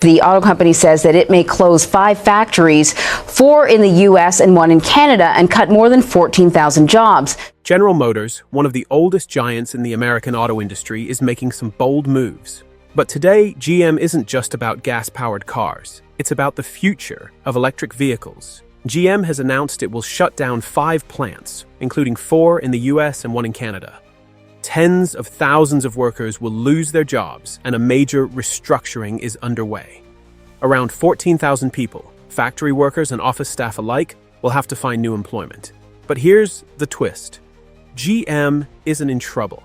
The auto company says that it may close 5 factories, 4 in the U.S. and 1 in Canada, and cut more than 14,000 jobs. General Motors, one of the oldest giants in the American auto industry, is making some bold moves. But today, GM isn't just about gas-powered cars. It's about the future of electric vehicles. GM has announced it will shut down 5 plants, including 4 in the U.S. and 1 in Canada. Tens of thousands of workers will lose their jobs, and a major restructuring is underway. Around 14,000 people, factory workers and office staff alike, will have to find new employment. But here's the twist. GM isn't in trouble.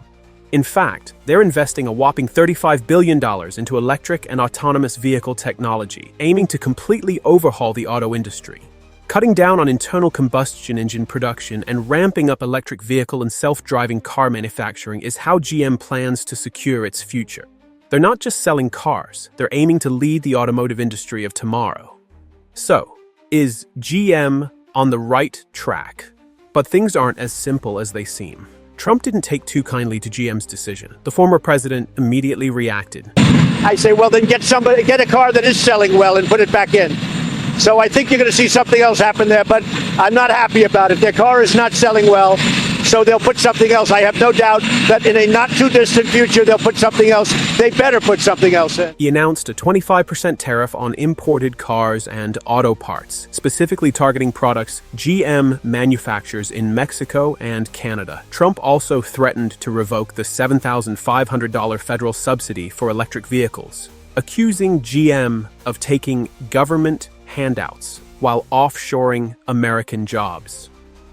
In fact, they're investing a whopping $35 billion into electric and autonomous vehicle technology, aiming to completely overhaul the auto industry. Cutting down on internal combustion engine production and ramping up electric vehicle and self-driving car manufacturing is how GM plans to secure its future. They're not just selling cars, they're aiming to lead the automotive industry of tomorrow. So, is GM on the right track? But things aren't as simple as they seem. Trump didn't take too kindly to GM's decision. The former president immediately reacted. I say, well, then get a car that is selling well and put it back in. So I think you're going to see something else happen there, but I'm not happy about it. Their car is not selling well, so they'll put something else. I have no doubt that in a not-too-distant future, they'll put something else. They better put something else in. He announced a 25% tariff on imported cars and auto parts, specifically targeting products GM manufactures in Mexico and Canada. Trump also threatened to revoke the $7,500 federal subsidy for electric vehicles, accusing GM of taking government handouts while offshoring American jobs.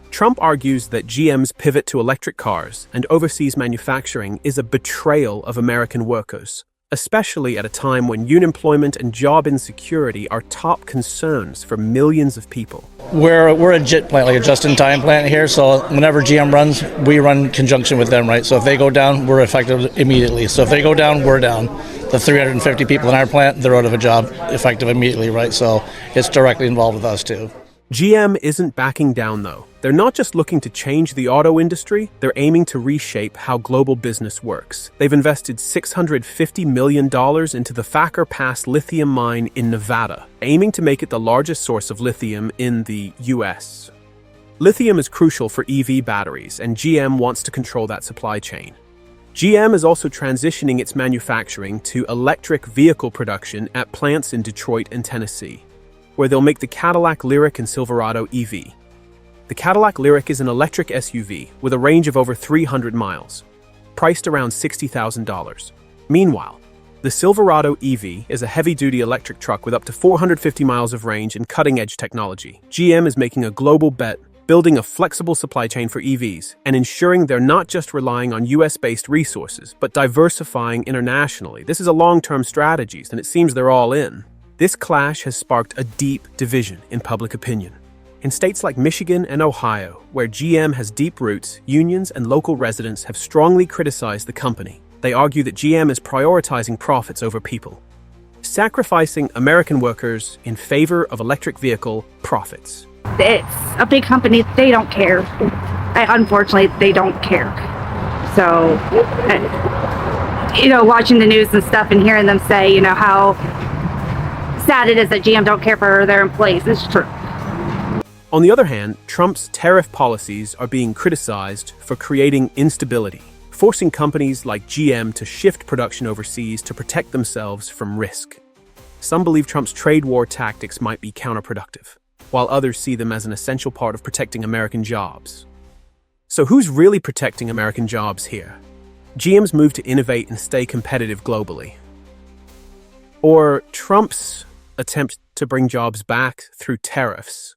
Trump argues that GM's pivot to electric cars and overseas manufacturing is a betrayal of American workers, especially at a time when unemployment and job insecurity are top concerns for millions of people. We're a JIT plant, like a just-in-time plant here, so whenever GM runs, we run in conjunction with them, right? So if they go down, we're affected immediately. So if they go down, we're down. The 350 people in our plant, they're out of a job effective immediately, right? So it's directly involved with us too. GM isn't backing down though. They're not just looking to change the auto industry, they're aiming to reshape how global business works. They've invested $650 million into the Thacker Pass lithium mine in Nevada, aiming to make it the largest source of lithium in the US. Lithium is crucial for EV batteries, and GM wants to control that supply chain. GM is also transitioning its manufacturing to electric vehicle production at plants in Detroit and Tennessee, where they'll make the Cadillac Lyriq and Silverado EV. The Cadillac Lyriq is an electric SUV with a range of over 300 miles, priced around $60,000. Meanwhile, the Silverado EV is a heavy-duty electric truck with up to 450 miles of range and cutting-edge technology. GM is making a global bet, building a flexible supply chain for EVs, and ensuring they're not just relying on US-based resources, but diversifying internationally. This is a long-term strategy, and it seems they're all in. This clash has sparked a deep division in public opinion. In states like Michigan and Ohio, where GM has deep roots, unions and local residents have strongly criticized the company. They argue that GM is prioritizing profits over people, sacrificing American workers in favor of electric vehicle profits. It's a big company. They don't care. Unfortunately, they don't care. So, watching the news and stuff and hearing them say, how sad it is that GM don't care for their employees. It's true. On the other hand, Trump's tariff policies are being criticized for creating instability, forcing companies like GM to shift production overseas to protect themselves from risk. Some believe Trump's trade war tactics might be counterproductive, while others see them as an essential part of protecting American jobs. So who's really protecting American jobs here? GM's move to innovate and stay competitive globally? Or Trump's attempt to bring jobs back through tariffs?